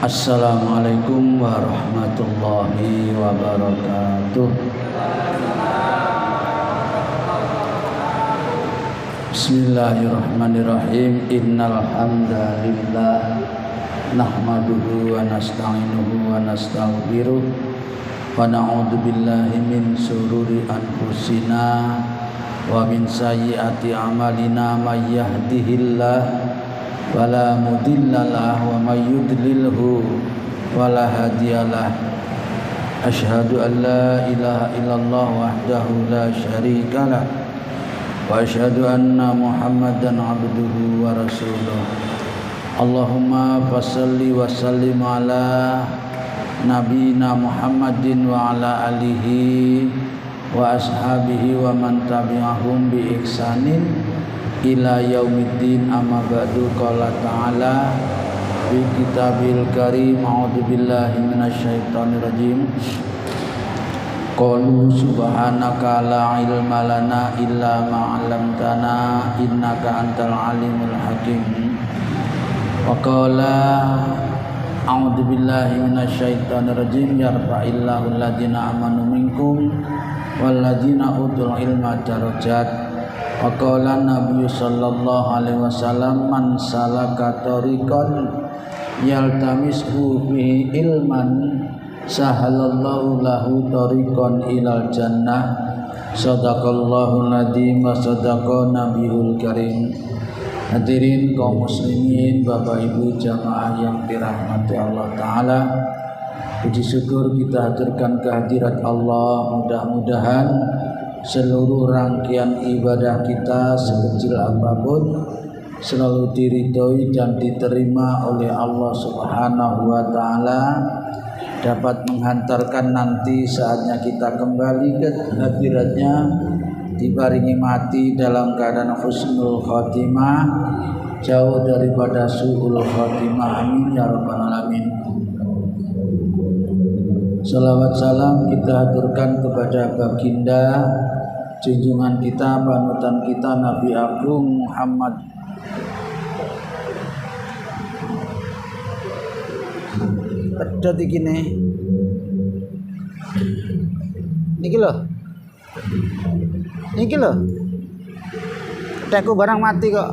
Assalamualaikum warahmatullahi wabarakatuh. Bismillahirrahmanirrahim. Innal hamdalillah nahmaduhu wa nasta'inuhu wa nastaghfiruh wa na'udzu billahi min shururi anfusina wa min sayyiati a'malina may yahdihillahu wala mudhillalah wa may yudlilhu wala hadiyalah. Asyhadu an la ilaha illallah wahdahu la syarikalah wa asyhadu anna Muhammadan abduhu wa rasuluh. Allahumma fassalli wa sallim ala nabiyina Muhammadin wa ala alihi wa ashabihi wa man tabi'ahum bi ihsanin ila yaumiddin. Amma ba'du. Qala ta'ala fi kitabil karim, a'udzu billahi minasyaitonir rajim. Qalu subhanaka la ilma lana illa ma 'allamtana innaka antal alimul hakim. Wa qala a'udzu billahi minasyaitonir rajim. Yarfa'illahu alladziina amanu minkum walladziina utul ilma darajat. Wa qala Nabi sallallahu alaihi wasallam man salaka tariqan yaltamisu fihi ilman sahalallahu lahu tariqan ilal jannah. Shadaqallahul adzim wa sadaqa nabiyul karim. Hadirin kaum muslimin, Bapak Ibu jamaah yang dirahmati Allah taala, puji syukur kita haturkan kehadirat Allah. Mudah-mudahan seluruh rangkaian ibadah kita sekecil apapun selalu diridhoi dan diterima oleh Allah Subhanahu wa taala, dapat menghantarkan nanti saatnya kita kembali ke hadiratnya dibaringi mati dalam keadaan husnul khotimah, jauh daripada su'ul khotimah. Amin ya rabbal alamin. Salawat salam kita haturkan kepada baginda junjungan kita, panutan kita, Nabi Agung Muhammad pedot iki niki lho teku barang mati kok.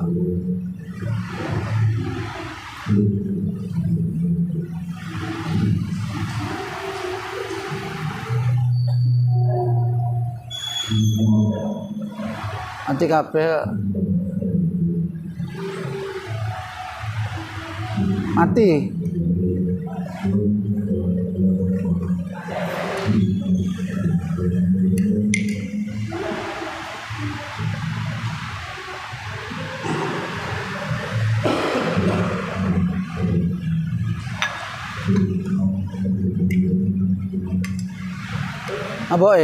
Mati kabeh. Mati. Apa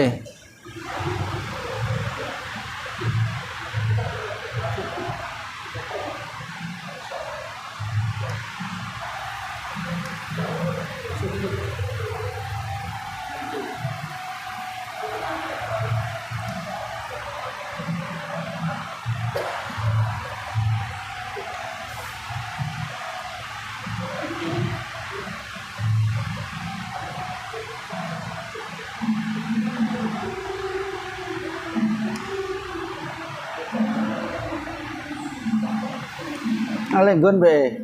ale nggon be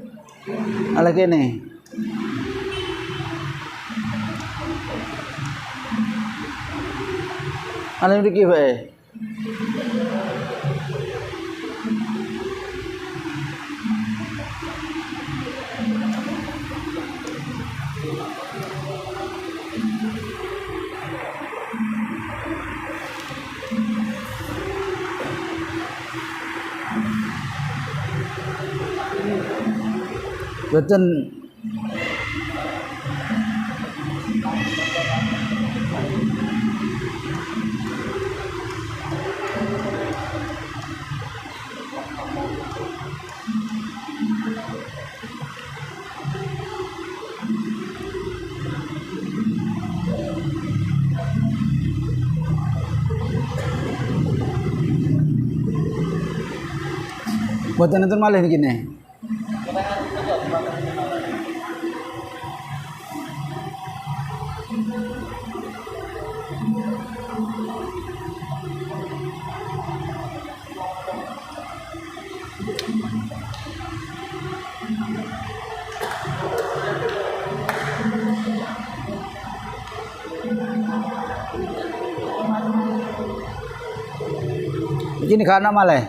ale kene ale mriki be boten. Buatan itu malih begini. Iki nek ana malih.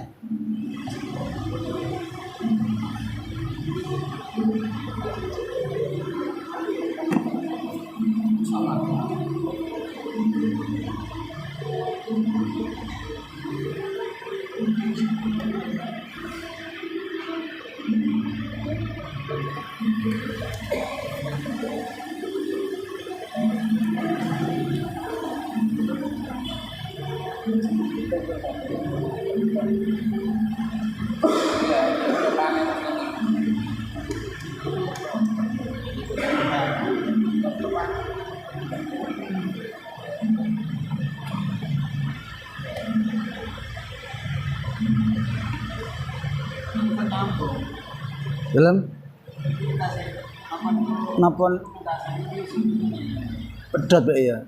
Dalam napa pedot ya.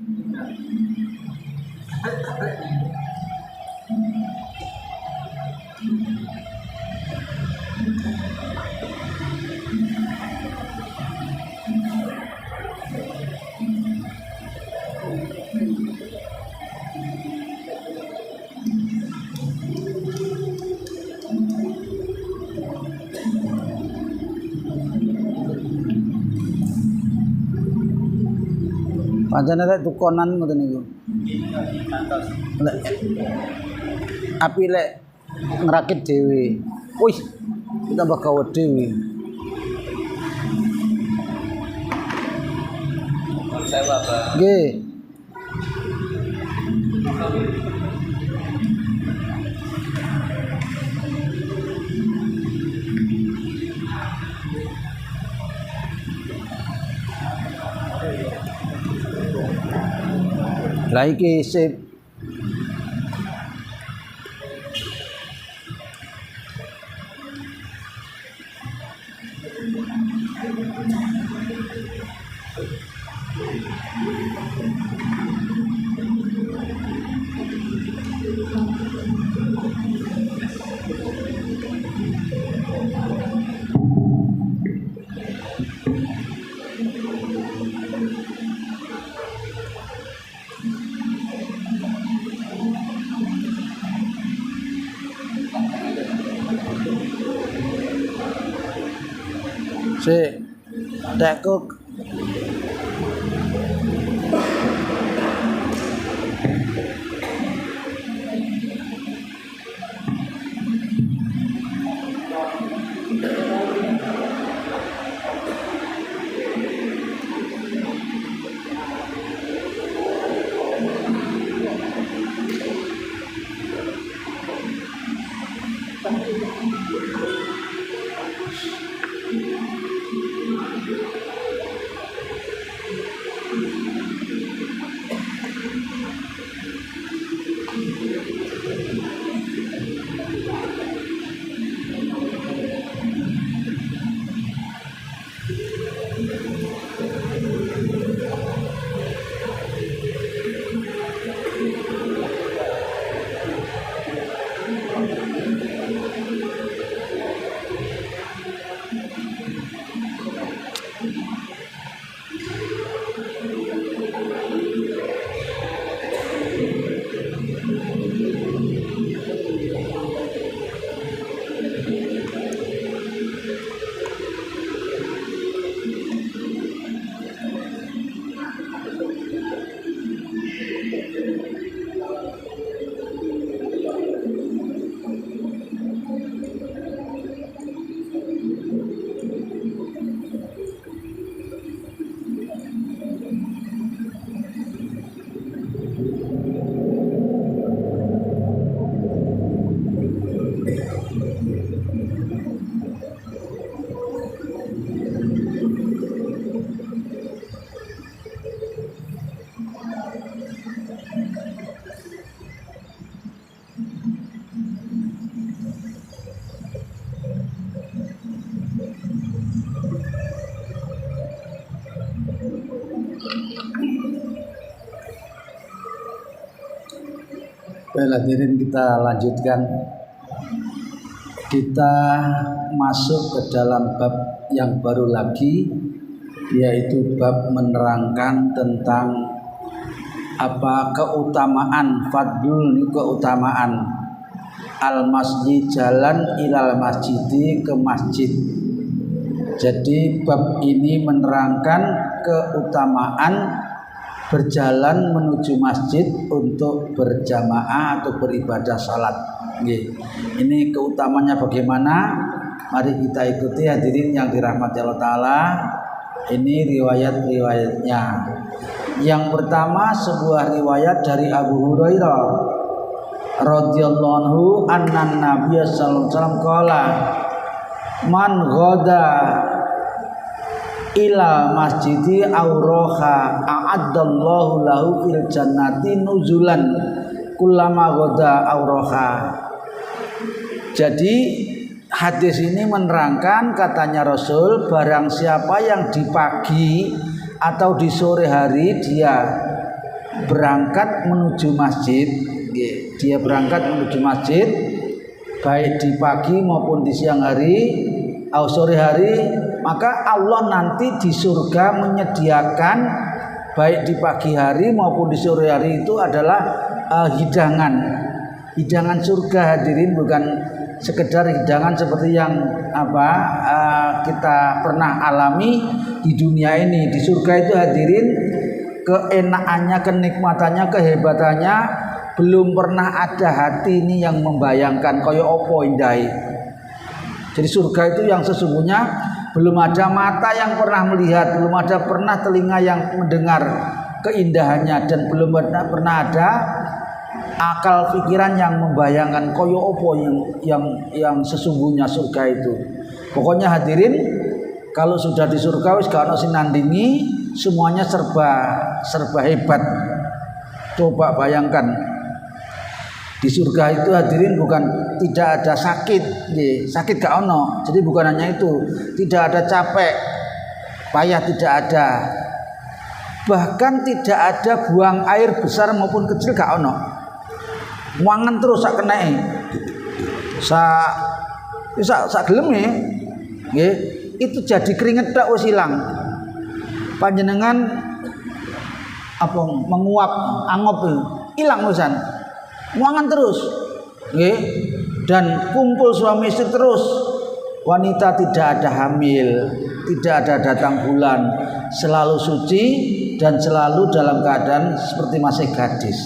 Pancen rek tukonan ngoten niku. Api lek ngrakit dhewe. Wih, tambah gawat dhewe. Sewa, Pak. Nggih. Lah iki sip. Sik. Tekuk Baiklah, hadirin kita lanjutkan. Kita masuk ke dalam bab yang baru lagi, yaitu bab menerangkan tentang apa keutamaan fadlul, ini keutamaan al-masjid, jalan ilal masjidi, ke masjid. Jadi bab ini menerangkan keutamaan berjalan menuju masjid untuk berjamaah atau beribadah salat. Ini keutamanya bagaimana? Mari kita ikuti hadirin yang dirahmati Allah Ta'ala. Ini riwayat-riwayatnya. Yang pertama sebuah riwayat dari Abu Hurairah radhiyallahu anhu anna Nabiy sallallahu alaihi wasallam qala man ghada ila masjidi auroha a'addallahu lahu fil jannati nuzulan kullama ghada auroha. Jadi hadis ini menerangkan, katanya Rasul, barang siapa yang di pagi atau di sore hari dia berangkat menuju masjid, dia berangkat menuju masjid baik di pagi maupun di siang hari atau sore hari, maka Allah nanti di surga menyediakan baik di pagi hari maupun di sore hari itu adalah hidangan surga. Hadirin, bukan sekedar hidangan seperti yang kita pernah alami di dunia ini. Di surga itu hadirin, keenakannya, kenikmatannya, kehebatannya belum pernah ada hati ini yang membayangkan kaya opo indai. Jadi surga itu yang sesungguhnya belum ada mata yang pernah melihat, belum ada pernah telinga yang mendengar keindahannya, dan belum pernah ada akal pikiran yang membayangkan koyo opo yang sesungguhnya surga itu. Pokoknya hadirin, kalau sudah di surga wis gak ono sing nandingi, semuanya serba hebat. Coba bayangkan di surga itu hadirin, bukan tidak ada sakit, sakit gak ono. Jadi bukan hanya itu, tidak ada capek, payah tidak ada. Bahkan tidak ada buang air besar maupun kecil gak ono. Muangan terus sak keneke. Sak geleme nggih, itu jadi keringet tok wis ilang. Panjenengan menguap angop ilang wisan. Muangan terus. Nggih. Dan kumpul suami istri terus. Wanita tidak ada hamil, tidak ada datang bulan, selalu suci dan selalu dalam keadaan seperti masih gadis.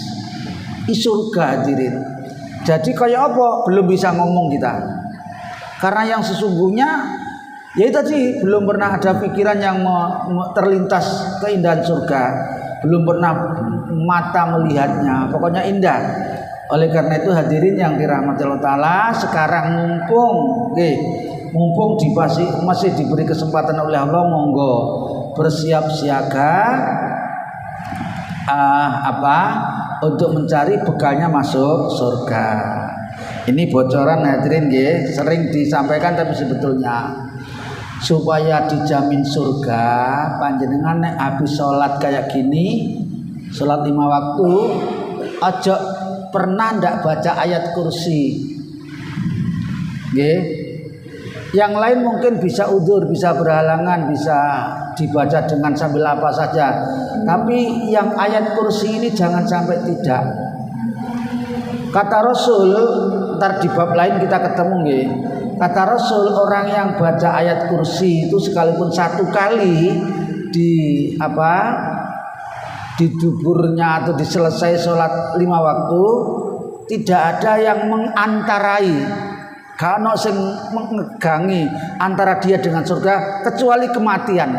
Di surga hadirin. Jadi kayak apa? Belum bisa ngomong kita. Karena yang sesungguhnya ya tadi, belum pernah ada pikiran yang terlintas keindahan surga. Belum pernah mata melihatnya. Pokoknya indah. Oleh karena itu hadirin yang dirahmati Allah Ta'ala, sekarang mumpung masih diberi kesempatan oleh Allah, monggo bersiap siaga untuk mencari bekalnya masuk surga. Ini bocoran hadirin nggih, sering disampaikan tapi sebetulnya supaya dijamin surga, panjenengan nek habis sholat kayak gini, sholat 5 waktu, aja pernah ndak baca ayat kursi. Nggih. Yang lain mungkin bisa udzur, bisa berhalangan, bisa dibaca dengan sambil apa saja. Tapi yang ayat kursi ini jangan sampai tidak. Kata Rasul, ntar di bab lain kita ketemu nggih. Kata Rasul, orang yang baca ayat kursi itu sekalipun 1 kali di duburnya atau di selesai sholat 5 waktu, tidak ada yang mengantarai. Gak sing mengegangi antara dia dengan surga kecuali kematian.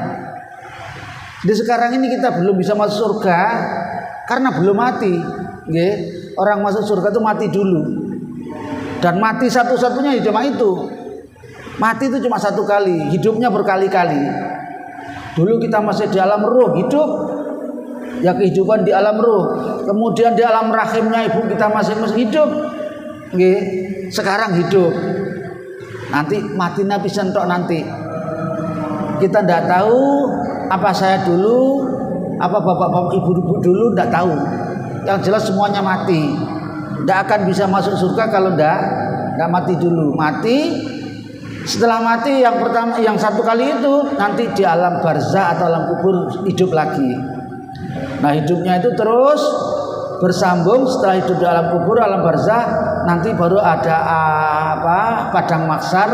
Di sekarang ini kita belum bisa masuk surga karena belum mati. Nggih. Orang masuk surga itu mati dulu. Dan mati satu-satunya cuma itu. Mati itu cuma 1 kali, hidupnya berkali-kali. Dulu kita masih di alam ruh, hidup. Ya kehidupan di alam ruh. Kemudian di alam rahimnya ibu kita masih hidup. Nggih. Sekarang hidup, nanti mati nabi sentok nanti. Kita tidak tahu apa saya dulu, apa bapak-bapak ibu-ibu dulu, tidak tahu. Yang jelas semuanya mati. Tidak akan bisa masuk surga kalau tidak mati dulu. Mati, setelah mati yang pertama, yang 1 kali itu nanti di alam barzah atau alam kubur hidup lagi. Nah hidupnya itu terus bersambung setelah hidup di alam kubur, alam barzah. nanti baru ada padang mahsyar,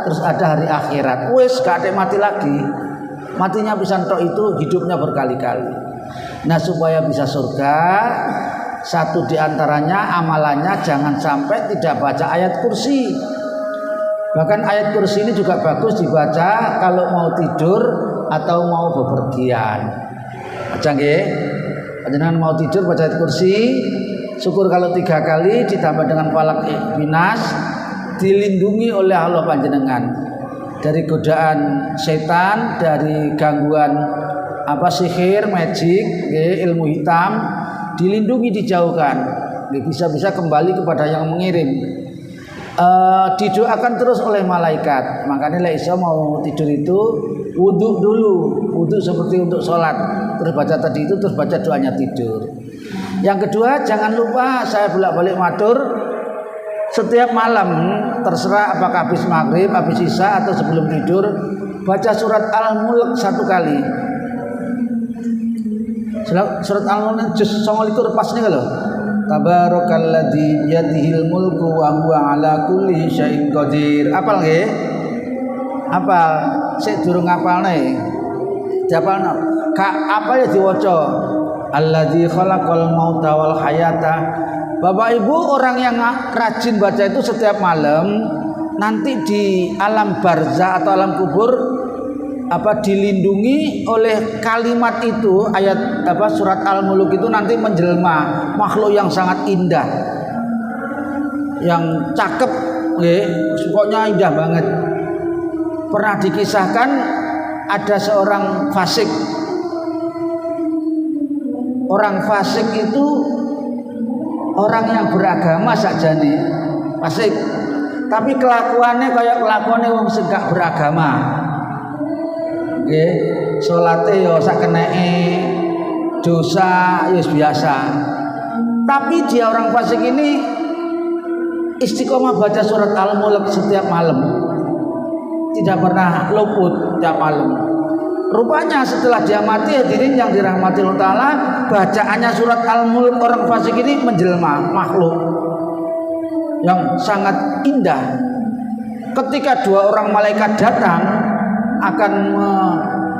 terus ada hari akhirat. Wis gak ada mati lagi. Matinya pisan tok itu hidupnya berkali-kali. Nah, supaya bisa surga, satu di antaranya amalannya jangan sampai tidak baca ayat kursi. Bahkan ayat kursi ini juga bagus dibaca kalau mau tidur atau mau bepergian. Aja nggih. Panjenengan mau tidur baca ayat kursi, syukur kalau 3 kali ditambah dengan falak binas, dilindungi oleh Allah panjenengan dari godaan setan, dari gangguan sihir, magic, ilmu hitam, dilindungi, dijauhkan. Bisa-bisa kembali kepada yang mengirim. Didoakan terus oleh malaikat. Makanya lek iso mau tidur itu wudhu dulu, wudhu seperti untuk sholat, terus baca tadi itu, terus baca doanya tidur. Yang kedua, jangan lupa, saya bolak-balik matur, setiap malam, terserah apakah habis maghrib, habis isya atau sebelum tidur, baca surat Al-Mulk 1 kali. Surat Al-Mulk juz 29 pas nih kalau. Tabarakalladzi biyadihil mulku wa huwa ala kulli syai'in qadir. Apal nggih? Apal? Sik durung apalne. Diapalno. Apa ya diwaca? Alladzi khalaqal mauta wal hayata. Bapak Ibu, orang yang rajin baca itu setiap malam, nanti di alam barzah atau alam kubur dilindungi oleh kalimat itu, ayat surat Al-Mulk itu nanti menjelma makhluk yang sangat indah, yang cakep, pokoknya indah banget. Pernah dikisahkan ada seorang fasik. Orang fasik itu orang yang beragama saja nih, fasik. Tapi kelakuannya kayak kelakuannya wong sing gak beragama. Nggih, salate ya sakeneke, dosa ya biasa. Tapi dia orang fasik ini istiqomah baca surat Al-Mulk setiap malam. Tidak pernah luput tiap malam. Rupanya setelah dia mati, hadirin yang dirahmati Allah Ta'ala, bacaannya surat Al-Mulk orang fasik ini menjelma makhluk yang sangat indah. Ketika 2 orang malaikat datang akan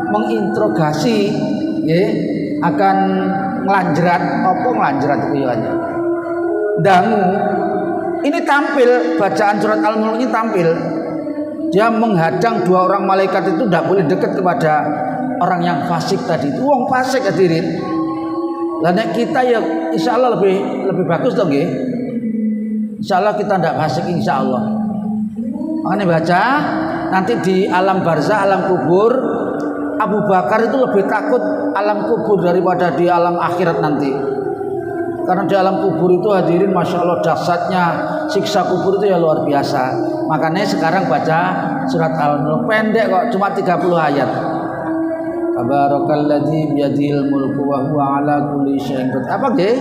menginterogasi, akan ngelanjerat itu ya, dangu. Ini tampil, bacaan surat Al-Mulk ini tampil. Dia menghadang 2 orang malaikat itu, tidak boleh dekat kepada orang yang fasik tadi. Itu wong fasik hadirin. Lah nek kita ya insya Allah lebih bagus dong nggih. Insya Allah kita tidak fasik insya Allah. Makanya baca nanti di alam barzah, alam kubur, Abu Bakar itu lebih takut alam kubur daripada di alam akhirat nanti. Karena di alam kubur itu hadirin masya Allah dahsyatnya siksa kubur itu ya luar biasa. Makanya sekarang baca surat Al-Mulk, pendek kok, cuma 30 ayat. Tabarakalladzi biyadihil mulku wa huwa ala kulli syai'in qadir. Apa nggih?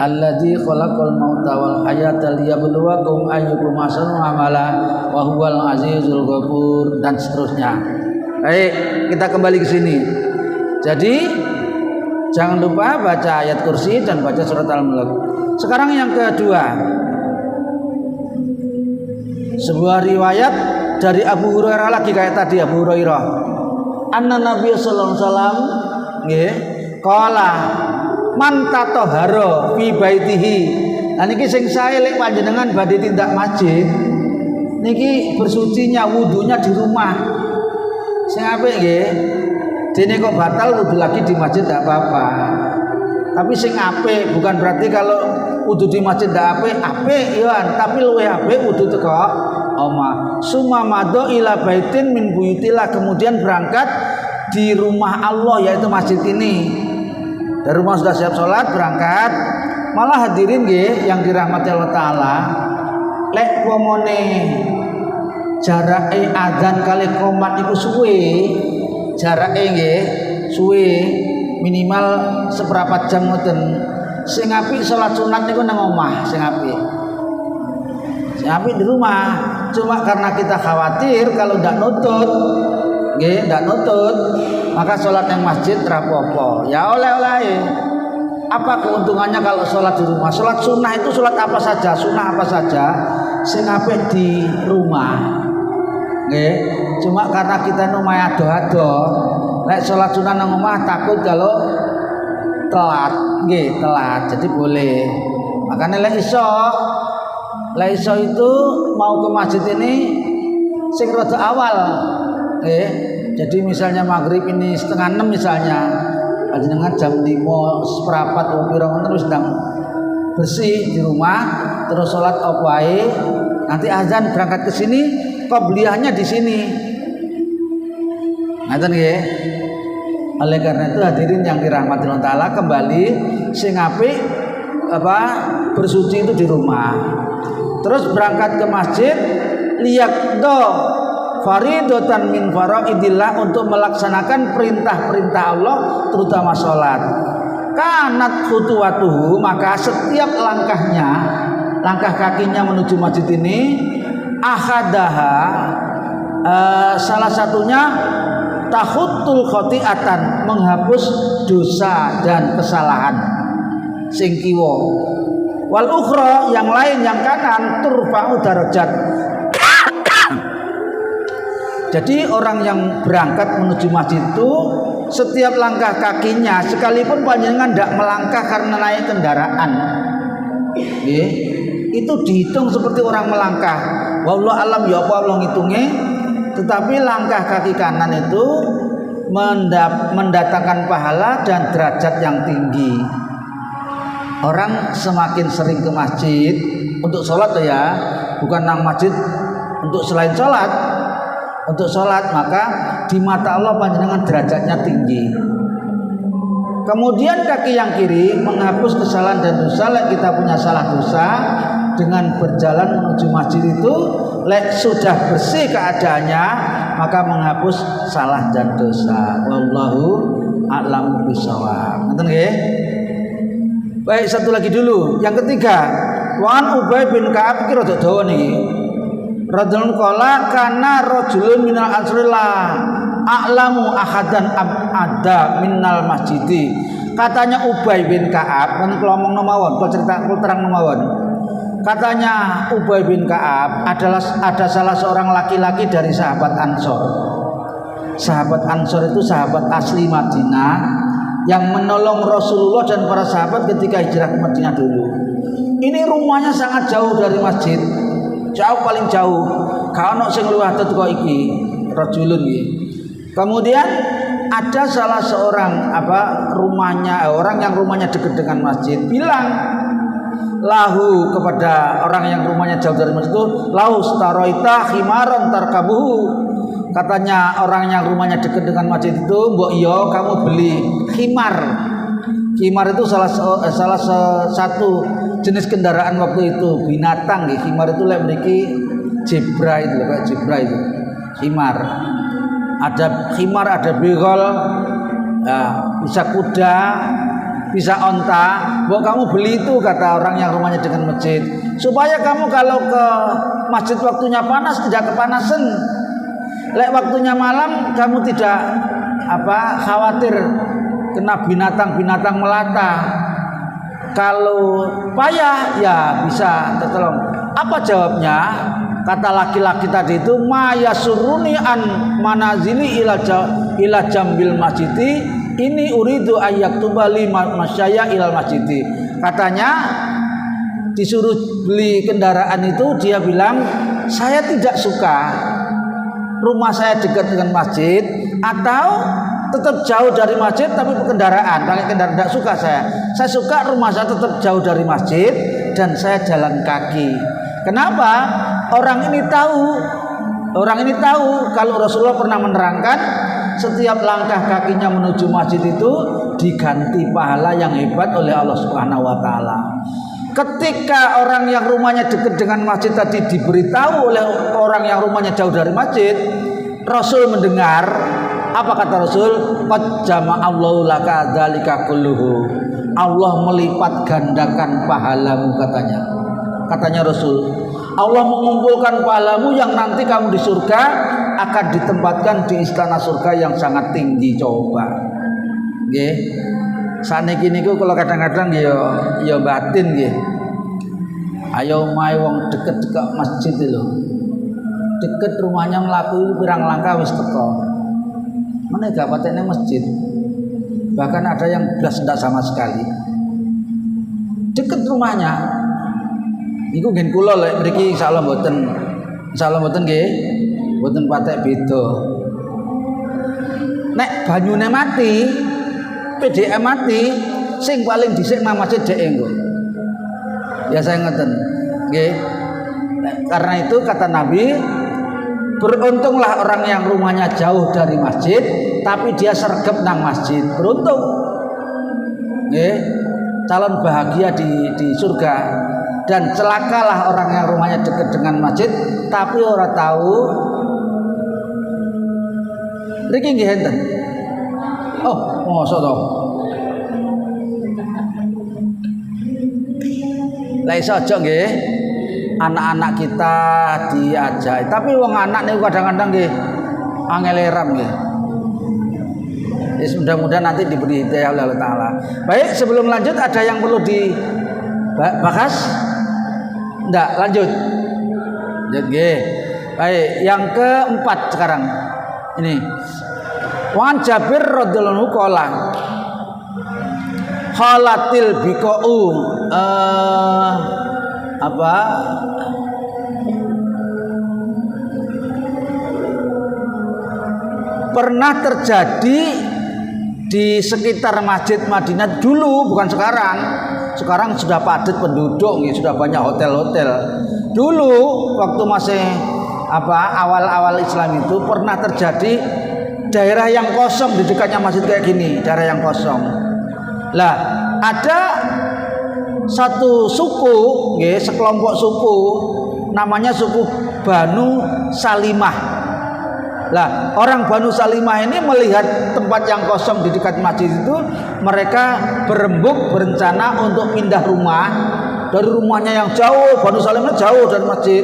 Alladzi khalaqal mauta wal hayata liyabluwakum ayyukum ahsanu amala wa huwal azizul ghafur, dan seterusnya. Baik, kita kembali ke sini. Jadi jangan lupa baca ayat kursi dan baca surat Al-Mulk. Sekarang yang kedua, sebuah riwayat dari Abu Hurairah lagi kayak tadi Abu Hurairah. Anna Nabi sallallahu alaihi wasallam nggih qala man tatahhara fi baitihi. Nah niki sing sae lek panjenengan badhe tindak masjid niki bersucinya wudunya di rumah. Sing apik nggih. Dene kok batal wudu lagi di masjid tidak apa-apa. Tapi sing apik bukan berarti kalau wudu di masjid tidak apik ya, tapi luwih apik wudu teko omah. Sumamado ila baitin min buyutillah, kemudian berangkat di rumah Allah yaitu masjid ini. Dari rumah sudah siap sholat berangkat. Malah hadirin nggih yang dirahmati Allah Taala, lek pomone jarake adzan kali qomat iku suwe. Jarake nggih suwe, minimal seperempat jam ngoten. Sing apik salat sunat niku nang omah, sing apik. Sing apik di rumah. Cuma karena kita khawatir kalau ndak nutut, nggih, ndak nutut, maka salat nang masjid rapopo. Ya oleh-oleh. Apa keuntungannya kalau sholat di rumah? Sholat sunnah itu sholat apa saja, sunnah apa saja, sing apik di rumah. Nggih, cuma karena kita numai ado-ado, lek sholat sunnah nang omah takut kalau telat, nggih, telat. Jadi boleh. Makanya lek iso itu mau ke masjid ini sing rada awal. Nggih. Jadi misalnya maghrib ini 5:30 misalnya. Dengan jam 5 seperempat terus sedang bersih di rumah, terus sholat wae, nanti azan berangkat ke sini, qobliyahnya di sini. Ngaten nggih. Oleh karena itu hadirin yang dirahmati Allah Taala, kembali sing apik bersuci itu di rumah. Terus berangkat ke masjid liyaqdo faridatan min faraidillah, untuk melaksanakan perintah-perintah Allah terutama sholat. Kanat khutuwatuhu, maka setiap langkah kakinya menuju masjid ini ahadaha, salah satunya tahuttul khotiatan, menghapus dosa dan kesalahan sing kiwa. Wal ukhra, yang lain yang kanan turfa'u darajat. Jadi orang yang berangkat menuju masjid itu setiap langkah kakinya, sekalipun panjenengan tidak melangkah karena naik kendaraan, itu dihitung seperti orang melangkah. Wallahu alam ya apa Allah ngitungnya. Tetapi langkah kaki kanan itu mendatangkan pahala dan derajat yang tinggi. Orang semakin sering ke masjid untuk sholat ya, bukan nang masjid untuk selain sholat. Untuk sholat, maka di mata Allah panjenengan derajatnya tinggi. Kemudian kaki yang kiri menghapus kesalahan dan dosa. Lek kita punya salah dosa, dengan berjalan menuju masjid itu, lek sudah bersih keadaannya, maka menghapus salah dan dosa. Wallahu a'lam bishawab. Ngerti nggih? Baik, satu lagi dulu. Yang ketiga, Wan Ubay bin Ka'ab iki rada dawa niki. Rajulun qala kana rajulun minal ansarila a'lamu ahadan ada minal masjidi. Katanya Ubay bin Ka'ab, kan kula omong mawon, kula cerita kula terang mawon. Katanya Ubay bin Ka'ab ada salah seorang laki-laki dari sahabat Ansor. Sahabat Ansor itu sahabat asli Madinah yang menolong Rasulullah dan para sahabat ketika hijrah ke Madinah dulu. Ini rumahnya sangat jauh dari masjid. Jauh, paling jauh. Kalau sing luwih teko iki rajulun iki. Kemudian ada salah seorang orang yang rumahnya dekat dengan masjid bilang lahu kepada orang yang rumahnya jauh dari masjid itu, lau staroita khimaron tarkabuhu. Katanya orang yang rumahnya dekat dengan masjid itu, mbok iya kamu beli khimar. Khimar itu salah satu jenis kendaraan waktu itu, binatang nggih. Khimar itu lek mriki zebra itu, kayak zebra itu. Khimar. Ada khimar, ada begol, bisa kuda, bisa onta. Mbok kamu beli itu, kata orang yang rumahnya dengan masjid, supaya kamu kalau ke masjid waktunya panas tidak kepanasan. Lek waktunya malam kamu tidak khawatir kena binatang-binatang melata. Kalau payah ya bisa tertolong. Apa jawabnya? Kata laki-laki tadi itu, ma yasuruni an manazili ila jambil masjidi, ini uridu ayaktubali masyaya ilal masjidi. Katanya disuruh beli kendaraan itu, dia bilang saya tidak suka rumah saya dekat dengan masjid atau tetap jauh dari masjid tapi kendaraan, pakai kendaraan. Tidak suka saya suka rumah saya tetap jauh dari masjid dan saya jalan kaki. Kenapa? Orang ini tahu kalau Rasulullah pernah menerangkan setiap langkah kakinya menuju masjid itu diganti pahala yang hebat oleh Allah Subhanahu wa taala. Ketika orang yang rumahnya dekat dengan masjid tadi diberitahu oleh orang yang rumahnya jauh dari masjid, Rasul mendengar. Apa kata Rasul? Qad jama'allahu laka dzalika kulluhu. Allah melipat gandakan pahalamu, katanya. Katanya Rasul, Allah mengumpulkan pahalamu yang nanti kamu di surga akan ditempatkan di istana surga yang sangat tinggi. Coba, nggih. Saniki niku kalau kadang-kadang ya batin nggih. Ayo mae wong deket-deket masjid lho. Deket rumahnya mlaku pirang langkah wis teko. Mana gak patene masjid. Bahkan ada yang belas ndak sama sekali. Deket rumahnya. Iku ngen kula lek mriki insyaallah mboten. Insyaallah mboten nggih. Mboten patek beda. Nek banyune mati, PDM mati, sing paling dhisik nang masjid dhek engko. Ya saya ngeten. Nggih. Karena itu kata Nabi, beruntunglah orang yang rumahnya jauh dari masjid tapi dia sergap nang masjid. Beruntung. Nggih. Calon bahagia di surga. Dan celakalah orang yang rumahnya dekat dengan masjid tapi ora tahu. Niki nggih enten. Oh, mosok to. Lah iso aja nggih. Anak-anak kita diajak. Tapi wong anak niku kadang-kadang nggih angel eram nggih. Mudah-mudahan nanti diberi hidayah oleh Allah Ta'ala. Baik, sebelum lanjut ada yang perlu dibahas? Enggak, lanjut. Lanjut nggih. Baik, yang keempat sekarang. Ini. Wan Jabir radhiyallahu anhu qala khalatil biqa'u pernah terjadi di sekitar Masjid Madinah dulu, bukan sekarang. Sekarang sudah padat penduduk, sudah banyak hotel-hotel. Dulu waktu masih awal-awal Islam itu pernah terjadi daerah yang kosong di dekatnya masjid kayak gini, daerah yang kosong. Lah, ada satu suku, sekelompok suku, namanya suku Banu Salimah. Lah, orang Banu Salimah ini melihat tempat yang kosong di dekat masjid itu, mereka berembuk berencana untuk pindah rumah dari rumahnya yang jauh. Banu Salimah jauh dari masjid,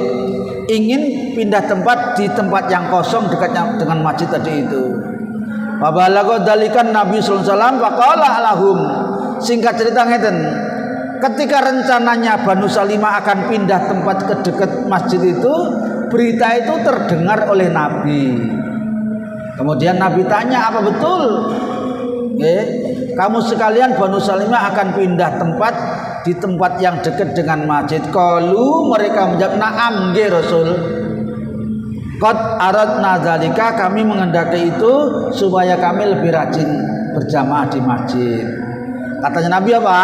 ingin pindah tempat di tempat yang kosong dekatnya dengan masjid tadi itu. Wabalagha dalikan Nabi sallallahu alaihi wasallam faqala lahum. Singkat cerita ngeten, ketika rencananya Banu Salimah akan pindah tempat ke dekat masjid itu, berita itu terdengar oleh Nabi. Kemudian Nabi tanya, apa betul? Kamu sekalian Banu Salimah akan pindah tempat di tempat yang dekat dengan masjid. Qalu, mereka menjawab, na'am nggih Rasul. Qad aradna dzalika, kami menghendaki itu supaya kami lebih rajin berjamaah di masjid. Katanya Nabi apa?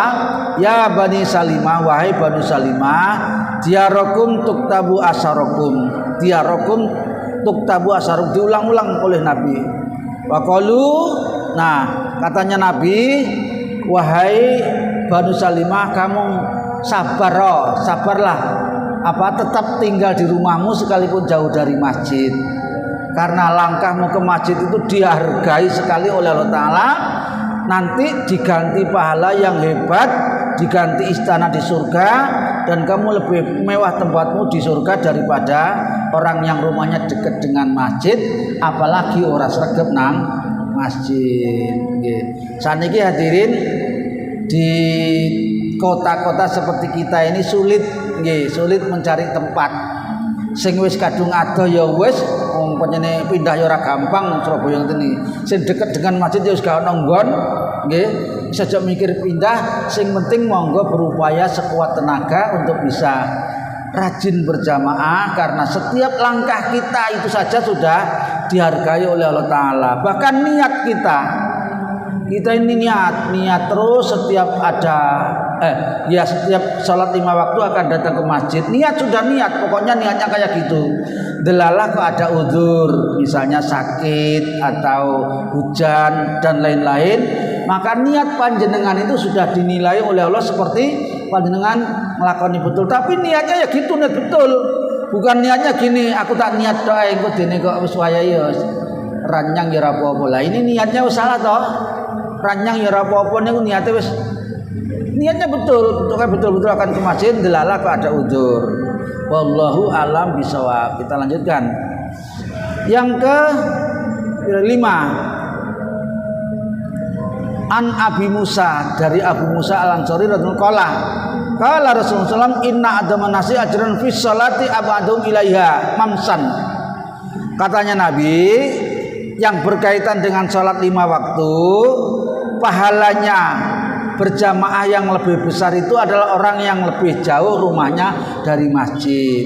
Ya Bani Salimah, wahai Banu Salimah, diarakum tuktabu asarokum. Diarakum tuktabu asarokum, diulang-ulang oleh Nabi. Waqalu, nah katanya Nabi, wahai Banu Salimah, kamu sabarlah, tetap tinggal di rumahmu sekalipun jauh dari masjid. Karena langkahmu ke masjid itu dihargai sekali oleh Allah Ta'ala. Nanti diganti pahala yang hebat, diganti istana di surga, dan kamu lebih mewah tempatmu di surga daripada orang yang rumahnya dekat dengan masjid, apalagi orang sregep nang masjid. Saniki hadirin, di kota-kota seperti kita ini sulit mencari tempat. Sing wis kadung ado ya wis, wong pancene pindah ya ora gampang Surabaya ngene iki. Sing deket dengan masjid ya wis gak ono nggon, nggih. Sejak mikir pindah, sing penting monggo berupaya sekuat tenaga untuk bisa rajin berjamaah, karena setiap langkah kita itu saja sudah dihargai oleh Allah Ta'ala. Bahkan niat kita ini niat terus setiap ada setiap sholat 5 waktu akan datang ke masjid. Sudah niat, pokoknya niatnya kayak gitu. Delalah kok ada uzur, misalnya sakit atau hujan dan lain-lain, maka niat panjenengan itu sudah dinilai oleh Allah seperti panjenengan melakoni betul. Tapi niatnya ya gitu, niat betul. Bukan niatnya gini, aku tak niat doa engko dene kok wis wayahe ya ranyang ya ora apa-apa. Lah ini niatnya wis salah toh. Ranyang ya ora apa-apa niku niatnya betul-betul akan ke masjid, delalah kok ada uzur. Wallahu alam bisawab. Kita lanjutkan. Yang ke 5. An Abi Musa, dari Abu Musa Al-Ansari radhiyallahu anhu, qala Rasulullah inna adaman nasi ajran fi sholati abadum ilaiha mamsan. Katanya Nabi, yang berkaitan dengan sholat 5 waktu, pahalanya berjamaah yang lebih besar itu adalah orang yang lebih jauh rumahnya dari masjid.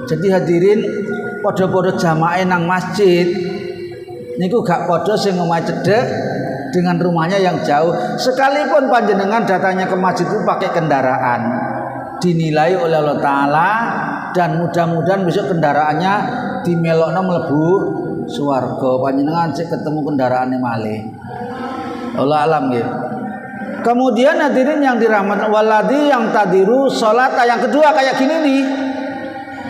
Jadi hadirin, podo-podo jamaah nang masjid niku gak podo sing omahe cedhek dengan rumahnya yang jauh. Sekalipun panjenengan datanya ke masjid itu pakai kendaraan, dinilai oleh Allah Ta'ala, dan mudah-mudahan besok kendaraannya dimelokno mlebu swarga. Panjenengan sik ketemu kendaraane malih. Allah alam gitu. Kemudian hadirin yang dirahmati waladi yang tadiru sholat yang kedua kayak gini nih.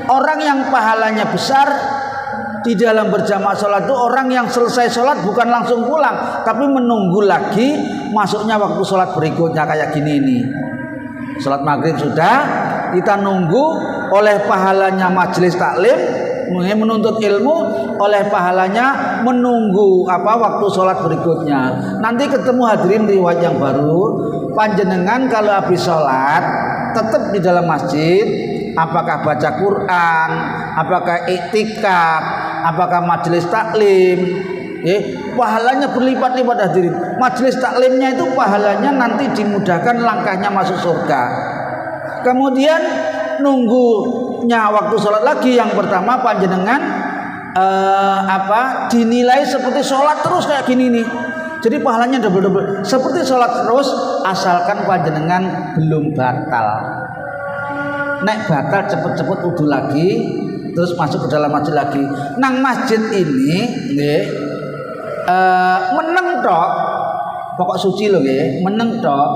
Orang yang pahalanya besar di dalam berjamaah sholat itu orang yang selesai sholat bukan langsung pulang, tapi menunggu lagi masuknya waktu sholat berikutnya kayak gini nih. Sholat maghrib sudah, kita nunggu oleh pahalanya majelis taklim, menuntut ilmu, oleh pahalanya menunggu waktu sholat berikutnya. Nanti ketemu hadirin riwayat yang baru, panjenengan kalau habis sholat tetap di dalam masjid, apakah baca Quran, apakah iktikaf, apakah majelis taklim, pahalanya berlipat-lipat hadirin. Majelis taklimnya itu pahalanya nanti dimudahkan langkahnya masuk surga. Kemudian nunggunya waktu sholat lagi, yang pertama panjenengan dinilai seperti sholat terus kayak gini nih. Jadi pahalanya double seperti sholat terus, asalkan panjenengan belum batal. Nek batal cepet-cepet wudu lagi, terus masuk ke dalam masjid lagi. Nang masjid ini meneng tok, pokok suci lho nggih, meneng tok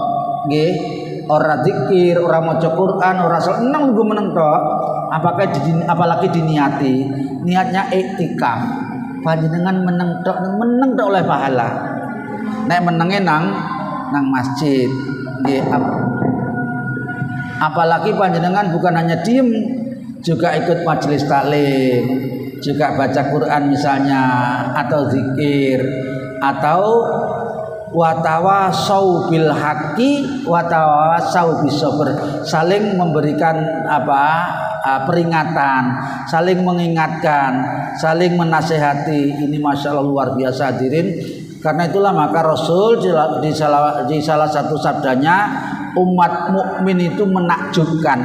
nggih. Ora zikir, ora maca Quran, ora salat, nang meneng tok. Apalagi diniati, niatnya iktikaf. Panjenengan meneng tok oleh pahala. Nek menenge nang masjid nggih. Apalagi panjenengan bukan hanya diem, juga ikut majelis taklim, juga baca Quran misalnya, atau zikir, atau watawasau bil haqqi watawasau bis sabr, saling memberikan peringatan, saling mengingatkan, saling menasehati. Ini masya Allah luar biasa hadirin. Karena itulah maka Rasul di salah satu sabdanya, umat mukmin itu menakjubkan,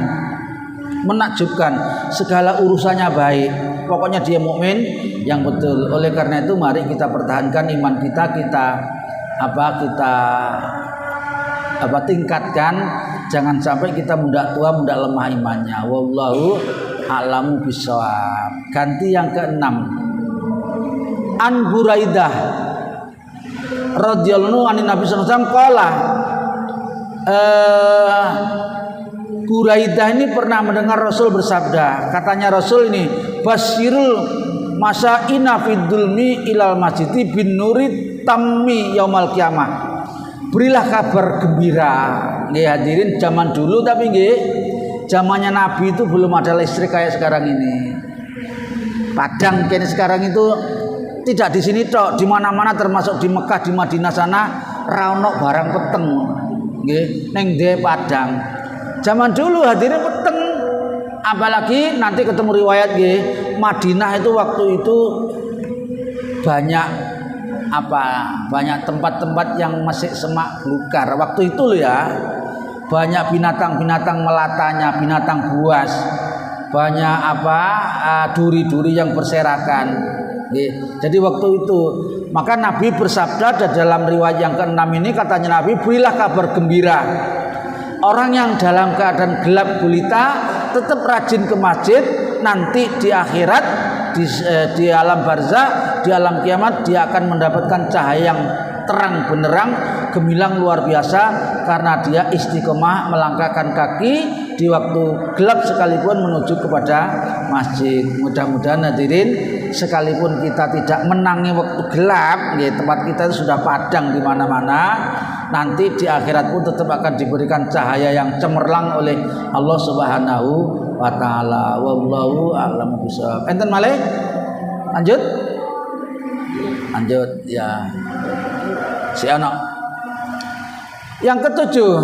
segala urusannya baik. Pokoknya dia mukmin yang betul. Oleh karena itu mari kita pertahankan iman kita tingkatkan, jangan sampai kita muda tua muda lemah imannya. Wallahu a'lamu bishawab. Ganti yang ke-6. An Buraidah radhiyallahu anhu Nabi sallallahu alaihi wasallam qala, Buraidah ini pernah mendengar Rasul bersabda. Katanya Rasul ini, basyirul masaina fid dulmi ilal masjidi bin nuri tammi yaumal kiamah. Berilah kabar gembira. Nggih hadirin, zaman dulu tapi nggih, zamannya Nabi itu belum ada listrik kayak sekarang ini. Padang kene sekarang itu tidak di sini tok, di mana-mana termasuk di Mekah, di Madinah sana ra ono barang peteng. Nggih, ning dhe Padang. Zaman dulu hadirin peteng. Apalagi nanti ketemu riwayat nggih, Madinah itu waktu itu banyak tempat-tempat yang masih semak belukar. Waktu itu loh ya, banyak binatang-binatang melatanya, binatang buas, banyak duri-duri yang berserakan. Jadi waktu itu maka Nabi bersabda dalam riwayat yang ke-6 ini, katanya Nabi, berilah kabar gembira. Orang yang dalam keadaan gelap gulita tetap rajin ke masjid, nanti di akhirat, di alam barzah, di alam kiamat, dia akan mendapatkan cahaya yang terang benderang, gemilang luar biasa, karena dia istiqomah melangkahkan kaki di waktu gelap sekalipun menuju kepada masjid. Mudah-mudahan hadirin, sekalipun kita tidak menangi waktu gelap, tempat kita itu sudah padang di mana-mana, nanti di akhirat pun tetap akan diberikan cahaya yang cemerlang oleh Allah Subhanahu wa taala. Wallahu a'lam bishawab. Enten malih? Lanjut ya. Si anak Yang ketujuh,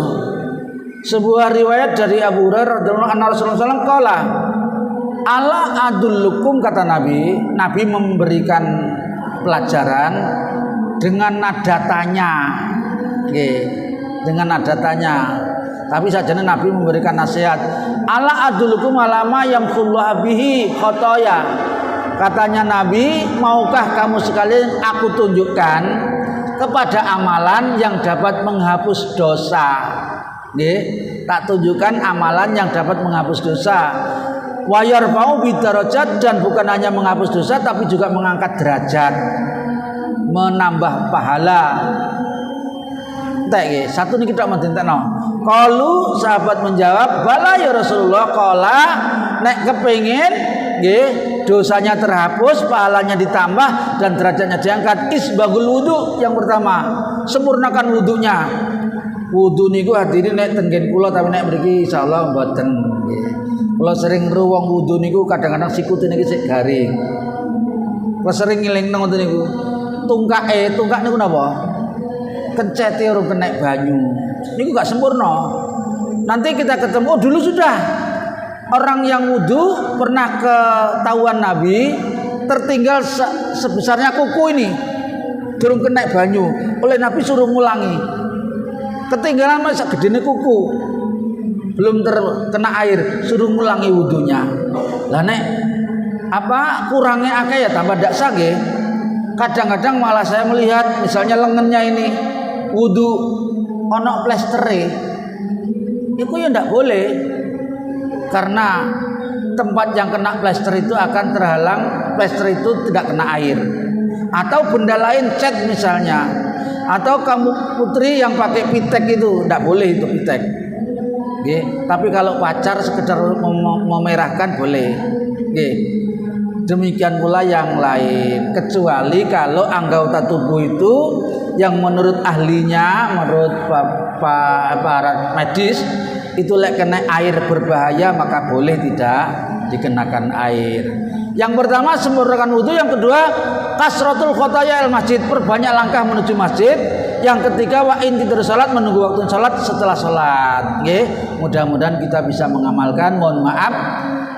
sebuah riwayat dari Abu Hurairah radhiyallahu anhu Rasulullah SAW qala ala adullukum, kata Nabi memberikan pelajaran dengan nada tanya, dengan nada tanya. Tapi sajane Nabi memberikan nasihat. Ala adulukum alama yamkhullahu bihi khotoya. Katanya Nabi, maukah kamu sekalian aku tunjukkan kepada amalan yang dapat menghapus dosa? Tak tunjukkan amalan yang dapat menghapus dosa. Wa yarfa'u bidarajat, dan bukan hanya menghapus dosa tapi juga mengangkat derajat, menambah pahala. Satu ini kita mentintekno. Qalu, sahabat menjawab, bala ya Rasulullah, qala nek kepengin nggih dosanya terhapus, pahalanya ditambah dan derajatnya diangkat, isbagul wudu. Yang pertama, sempurnakan wudunya. Wudu niku hadirin nek tenggen kula, tapi nek mriki insyaallah mboten nggih. Kula sering ngru wong wudu niku kadang-kadang sikute niki sik garing. Kula sering ngelingno ngoten niku. Tungkak niku napa? Kencete urung kena banyu. Niku gak sempurna. Nanti kita ketemu dulu sudah. Orang yang wudu pernah ketahuan Nabi tertinggal sebesarnya kuku ini. Durung kena banyu. Oleh Nabi suruh ngulangi. Ketinggalan masa gedene kuku. Belum terkena air, suruh ngulangi wudunya. Lah nek apa kurangnya akeh ya tambah dak sage. Kadang-kadang malah saya melihat misalnya lengannya ini wudu ono plestere, itu ya ndak boleh, karena tempat yang kena plester itu akan terhalang, plester itu tidak kena air, atau benda lain cat misalnya, atau kamu putri yang pakai pitek itu ndak boleh itu pitek. Tapi kalau pacar sekedar memerahkan boleh. Demikian pula yang lain, kecuali kalau anggota tubuh itu yang menurut ahlinya, menurut para medis itu lek kena air berbahaya, maka boleh tidak dikenakan air. Yang pertama sempurnakan wudu, yang kedua kasratul khotaya al masjid, perbanyak langkah menuju masjid. Yang ketiga wa intidar salat, menunggu waktu salat setelah salat. Mudah-mudahan kita bisa mengamalkan. Mohon maaf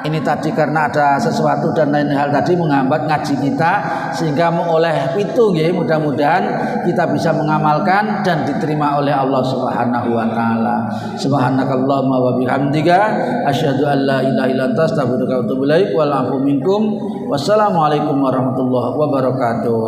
ini tadi karena ada sesuatu dan lain hal tadi menghambat ngaji kita, sehingga oleh itu mudah-mudahan kita bisa mengamalkan dan diterima oleh Allah Subhanahu wa taala. Subhanakallahumma wa bihamdika asyhadu an la ilaha illa anta astaghfiruka wa atubu ilaik. Wal afu minkum. Wassalamualaikum warahmatullahi wabarakatuh.